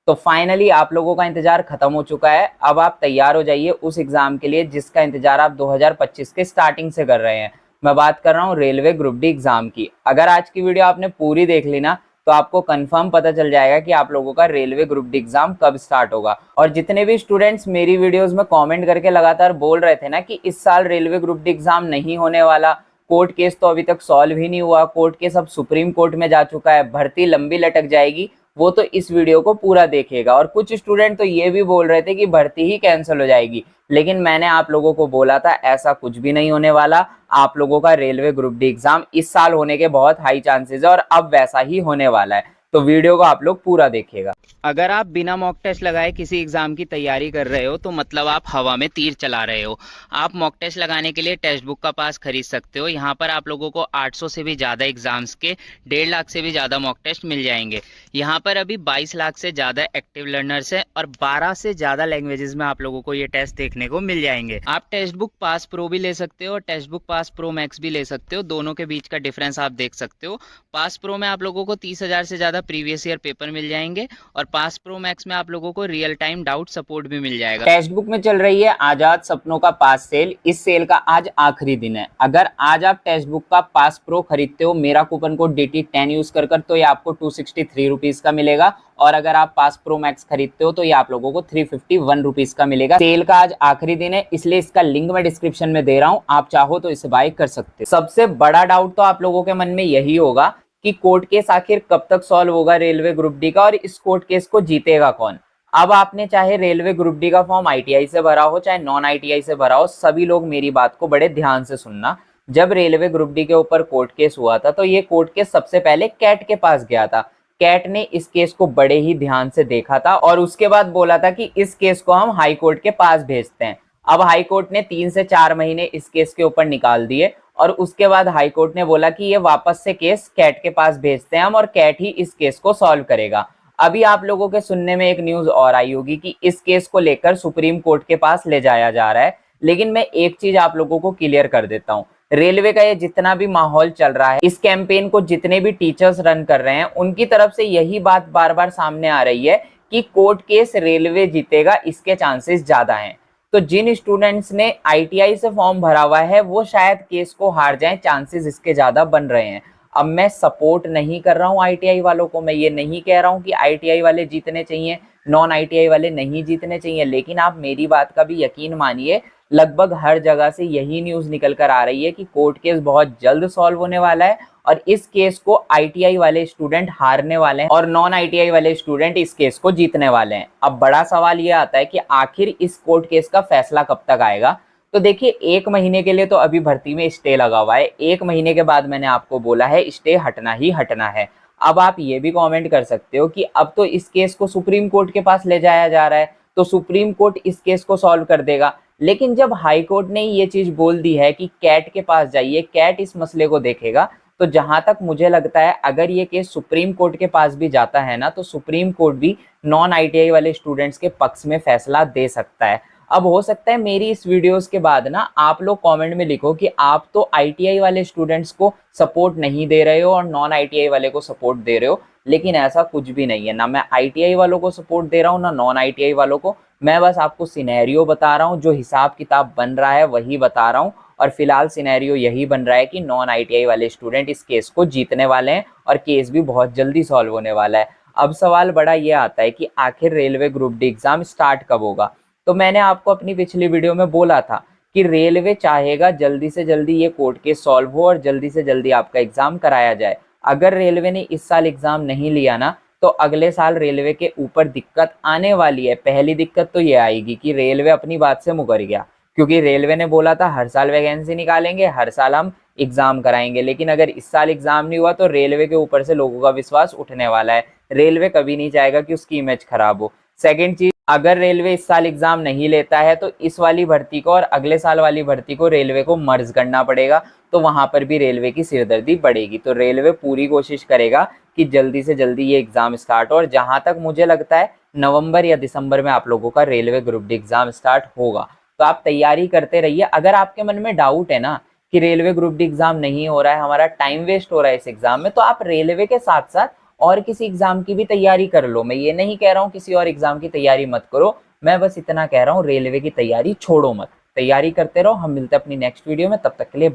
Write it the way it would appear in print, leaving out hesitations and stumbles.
तो फाइनली आप लोगों का इंतजार खत्म हो चुका है। अब आप तैयार हो जाइए उस एग्जाम के लिए जिसका इंतजार आप 2025 के स्टार्टिंग से कर रहे हैं। मैं बात कर रहा हूँ रेलवे ग्रुप डी एग्जाम की। अगर आज की वीडियो आपने पूरी देख ली ना तो आपको कंफर्म पता चल जाएगा कि आप लोगों का रेलवे ग्रुप डी एग्जाम कब स्टार्ट होगा। और जितने भी स्टूडेंट्स मेरी वीडियोस में कमेंट करके लगातार बोल रहे थे ना कि इस साल रेलवे ग्रुप डी एग्जाम नहीं होने वाला, कोर्ट केस तो अभी तक सॉल्व ही नहीं हुआ, कोर्ट केस अब सुप्रीम कोर्ट में जा चुका है, भर्ती लंबी लटक जाएगी, वो तो इस वीडियो को पूरा देखेगा। और कुछ स्टूडेंट तो ये भी बोल रहे थे कि भर्ती ही कैंसिल हो जाएगी, लेकिन मैंने आप लोगों को बोला था ऐसा कुछ भी नहीं होने वाला। आप लोगों का रेलवे ग्रुप डी एग्जाम इस साल होने के बहुत हाई चांसेस है और अब वैसा ही होने वाला है। तो वीडियो को आप लोग पूरा देखिएगा। अगर आप बिना मॉक टेस्ट लगाए किसी एग्जाम की तैयारी कर रहे हो तो मतलब आप हवा में तीर चला रहे हो। आप मॉक टेस्ट लगाने के लिए टेक्स्ट बुक का पास खरीद सकते हो। यहाँ पर आप लोगों को 800 से भी ज़्यादा एग्जाम्स के 1.5 लाख से भी ज़्यादा मॉक टेस्ट मिल जाएंगे। यहाँ पर अभी 22 लाख से ज़्यादा एक्टिव लर्नर्स हैं और 12 से ज़्यादा लैंग्वेजेस में आप लोगों को ये टेस्ट देखने को मिल जाएंगे। आप टेक्स्ट बुक पास प्रो भी ले सकते हो और text book pass pro max भी ले सकते हो। दोनों के बीच का डिफरेंस आप देख सकते हो। पास प्रो में आप लोगों को 30,000 से ज़्यादा प्रीवियस ईयर पेपर मिल जाएंगे और पास प्रो मैक्स में आप लोगों को रियल टाइम डाउट सपोर्ट भी मिल जाएगा। टेक्स्ट बुक में चल रही है आजाद सपनों का पास सेल। इस सेल का आज आखिरी दिन है। अगर आज आप टेक्स्ट बुक का पास प्रो खरीदते हो मेरा कूपन कोड DT10 यूज कर तो ये आपको 263 रुपीज का मिलेगा और अगर आप पास प्रो मैक्स खरीदते हो तो ये आप लोगों को 351 रुपीज का मिलेगा। सेल का आज आखिरी दिन है इसलिए इसका लिंक मैं डिस्क्रिप्शन में दे रहा हूं, आप चाहो तो इसे बाय कर सकते हो। सबसे बड़ा डाउट तो आप लोगों के मन में यही होगा कि कोर्ट केस आखिर कब तक सॉल्व होगा रेलवे ग्रुप डी का और इस कोर्ट केस को जीतेगा कौन। अब आपने चाहे रेलवे ग्रुप डी का फॉर्म ITI से भरा हो चाहे नॉन ITI से भरा हो, सभी लोग मेरी बात को बड़े ध्यान से सुनना। जब रेलवे ग्रुप डी के ऊपर कोर्ट केस हुआ था तो ये कोर्ट केस सबसे पहले कैट के पास गया था। कैट ने इस केस को बड़े ही ध्यान से देखा था और उसके बाद बोला था कि इस केस को हम हाई कोर्ट के पास भेजते हैं। अब हाई कोर्ट ने 3 से 4 महीने इस केस के ऊपर निकाल दिए और उसके बाद हाई कोर्ट ने बोला कि ये वापस से केस कैट के पास भेजते हैं हम और कैट ही इस केस को सॉल्व करेगा। अभी आप लोगों के सुनने में एक न्यूज और आई होगी कि इस केस को लेकर सुप्रीम कोर्ट के पास ले जाया जा रहा है, लेकिन मैं एक चीज आप लोगों को क्लियर कर देता हूँ। रेलवे का ये जितना भी माहौल चल रहा है, इस कैंपेन को जितने भी टीचर्स रन कर रहे हैं उनकी तरफ से यही बात बार बार सामने आ रही है कि कोर्ट केस रेलवे जीतेगा, इसके चांसेस ज्यादा हैं। तो जिन स्टूडेंट्स ने ITI से फॉर्म भरा हुआ है वो शायद केस को हार जाएं, चांसेस इसके ज्यादा बन रहे हैं। अब मैं सपोर्ट नहीं कर रहा हूँ ITI वालों को, मैं ये नहीं कह रहा हूँ कि ITI वाले जीतने चाहिए, नॉन ITI वाले नहीं जीतने चाहिए, लेकिन आप मेरी बात का भी यकीन मानिए लगभग हर जगह से यही न्यूज निकल कर आ रही है कि कोर्ट केस बहुत जल्द सॉल्व होने वाला है और इस केस को ITI वाले स्टूडेंट हारने वाले हैं और नॉन ITI वाले स्टूडेंट इस केस को जीतने वाले हैं। अब बड़ा सवाल ये आता है कि आखिर इस कोर्ट केस का फैसला कब तक आएगा। तो देखिए 1 महीने के लिए तो अभी भर्ती में स्टे लगा हुआ है, 1 महीने के बाद मैंने आपको बोला है स्टे हटना ही हटना है। अब आप ये भी कमेंट कर सकते हो कि अब तो इस केस को सुप्रीम कोर्ट के पास ले जाया जा रहा है तो सुप्रीम कोर्ट इस केस को सॉल्व कर देगा, लेकिन जब हाई कोर्ट ने ये चीज बोल दी है कि कैट के पास जाइए, कैट इस मसले को देखेगा, तो जहां तक मुझे लगता है अगर ये केस सुप्रीम कोर्ट के पास भी जाता है ना तो सुप्रीम कोर्ट भी नॉन ITI वाले स्टूडेंट्स के पक्ष में फैसला दे सकता है। अब हो सकता है मेरी इस वीडियोस के बाद ना आप लोग कमेंट में लिखो कि आप तो ITI वाले स्टूडेंट्स को सपोर्ट नहीं दे रहे हो और नॉन ITI वाले को सपोर्ट दे रहे हो, लेकिन ऐसा कुछ भी नहीं है। ना मैं ITI वालों को सपोर्ट दे रहा हूँ ना नॉन ITI वालों को, मैं बस आपको सिनेरियो बता रहा हूँ, जो हिसाब किताब बन रहा है वही बता रहा हूँ। और फिलहाल सिनेरियो यही बन रहा है कि नॉन ITI वाले स्टूडेंट इस केस को जीतने वाले हैं और केस भी बहुत जल्दी सॉल्व होने वाला है। अब सवाल बड़ा ये आता है कि आखिर railway group D exam start कब होगा। तो मैंने आपको अपनी पिछली वीडियो में बोला था कि रेलवे चाहेगा जल्दी से जल्दी ये कोर्ट केस सॉल्व हो और जल्दी से जल्दी आपका एग्जाम कराया जाए। अगर रेलवे ने इस साल एग्जाम नहीं लिया ना तो अगले साल रेलवे के ऊपर दिक्कत आने वाली है। पहली दिक्कत तो ये आएगी कि रेलवे अपनी बात से मुकर गया, क्योंकि रेलवे ने बोला था हर साल वैकेंसी निकालेंगे, हर साल हम एग्जाम कराएंगे, लेकिन अगर इस साल एग्जाम नहीं हुआ तो रेलवे के ऊपर से लोगों का विश्वास उठने वाला है। रेलवे कभी नहीं चाहेगा कि उसकी इमेज खराब हो। सेकंड चीज, अगर रेलवे इस साल एग्जाम नहीं लेता है तो इस वाली भर्ती को और अगले साल वाली भर्ती को रेलवे को मर्ज करना पड़ेगा, तो वहां पर भी रेलवे की सिरदर्दी बढ़ेगी। तो रेलवे पूरी कोशिश करेगा कि जल्दी से जल्दी ये एग्जाम स्टार्ट हो और जहां तक मुझे लगता है नवंबर या दिसंबर में आप लोगों का railway group D exam start होगा। तो आप तैयारी करते रहिए। अगर आपके मन में डाउट है ना कि रेलवे ग्रुप डी एग्जाम नहीं हो रहा है, हमारा टाइम वेस्ट हो रहा है इस एग्जाम में, तो आप रेलवे के साथ साथ और किसी एग्जाम की भी तैयारी कर लो। मैं ये नहीं कह रहा हूँ किसी और एग्जाम की तैयारी मत करो, मैं बस इतना कह रहा हूँ रेलवे की तैयारी छोड़ो मत, तैयारी करते रहो। हम मिलते हैं अपनी नेक्स्ट वीडियो में, तब तक के लिए